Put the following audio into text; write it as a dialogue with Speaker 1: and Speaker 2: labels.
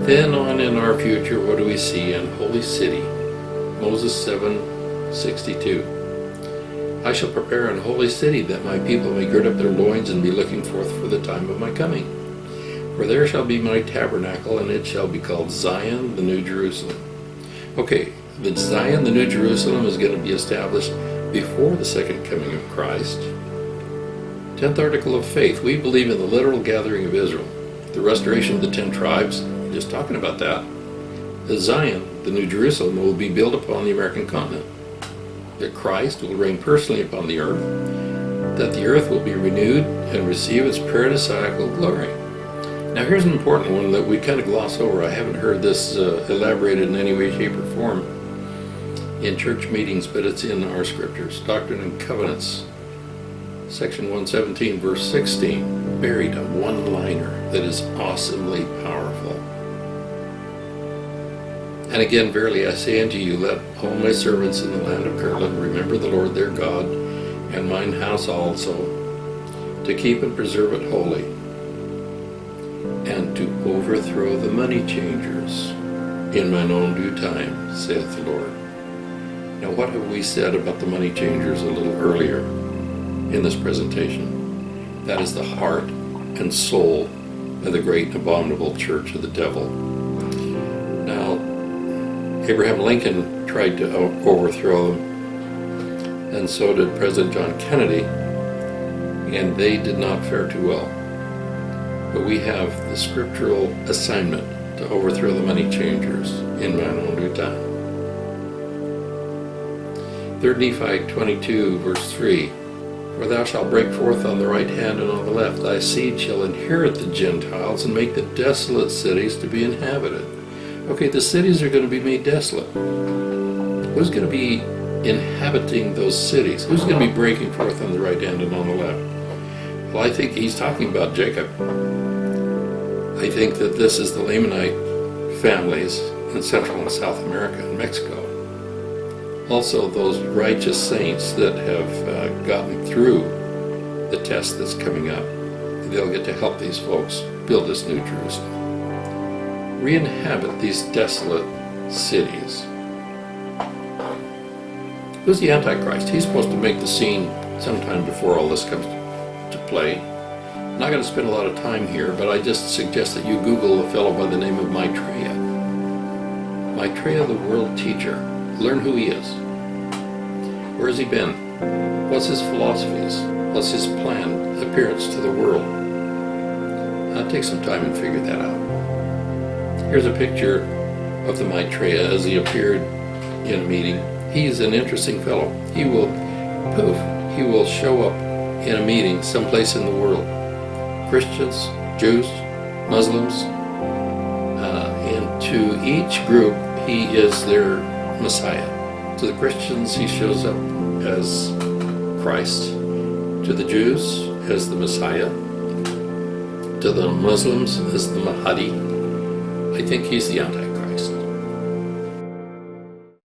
Speaker 1: Then on in our future, what do we see in Holy City? Moses 7:62. I shall prepare an holy city, that my people may gird up their loins and be looking forth for the time of my coming. For there shall be my tabernacle, and it shall be called Zion, the New Jerusalem. Okay, the Zion, the New Jerusalem, is going to be established before the second coming of Christ. 10th article of faith. We believe in the literal gathering of Israel, the restoration of the 10 tribes, just talking about that. The Zion, the New Jerusalem, will be built upon the American continent. That Christ will reign personally upon the earth, that the earth will be renewed and receive its paradisiacal glory. Now here's an important one that we kind of gloss over. I haven't heard this elaborated in any way, shape, or form in church meetings, but it's in our scriptures. Doctrine and Covenants, section 117, verse 16, buried a one-liner that is awesomely powerful. And again, verily I say unto you, let all my servants in the land of Kirtland remember the Lord their God, and mine house also, to keep and preserve it holy, and to overthrow the money changers in mine own due time, saith the Lord. Now what have we said about the money changers a little earlier in this presentation? That is the heart and soul of the great and abominable church of the devil. Now, Abraham Lincoln tried to overthrow them, and so did President John Kennedy, and they did not fare too well. But we have the scriptural assignment to overthrow the money changers in mine own due time. 3 Nephi 22, verse 3, for thou shalt break forth on the right hand and on the left. Thy seed shall inherit the Gentiles and make the desolate cities to be inhabited. Okay, the cities are going to be made desolate. Who's going to be inhabiting those cities? Who's going to be breaking forth on the right hand and on the left? Well, I think he's talking about Jacob. I think that this is the Lamanite families in Central and South America and Mexico. Also, those righteous saints that have gotten through the test that's coming up. They'll get to help these folks build this New Jerusalem. Re-inhabit these desolate cities. Who's the Antichrist? He's supposed to make the scene sometime before all this comes to play. I'm not going to spend a lot of time here, but I just suggest that you Google a fellow by the name of Maitreya. Maitreya, the world teacher. Learn who he is. Where has he been? What's his philosophies? What's his planned appearance to the world? Take some time and figure that out. Here's a picture of the Maitreya as he appeared in a meeting. He's an interesting fellow. He will show up in a meeting someplace in the world. Christians, Jews, Muslims, and to each group he is their Messiah. To the Christians he shows up as Christ. To the Jews as the Messiah. To the Muslims as the Mahdi. I think he's the Antichrist.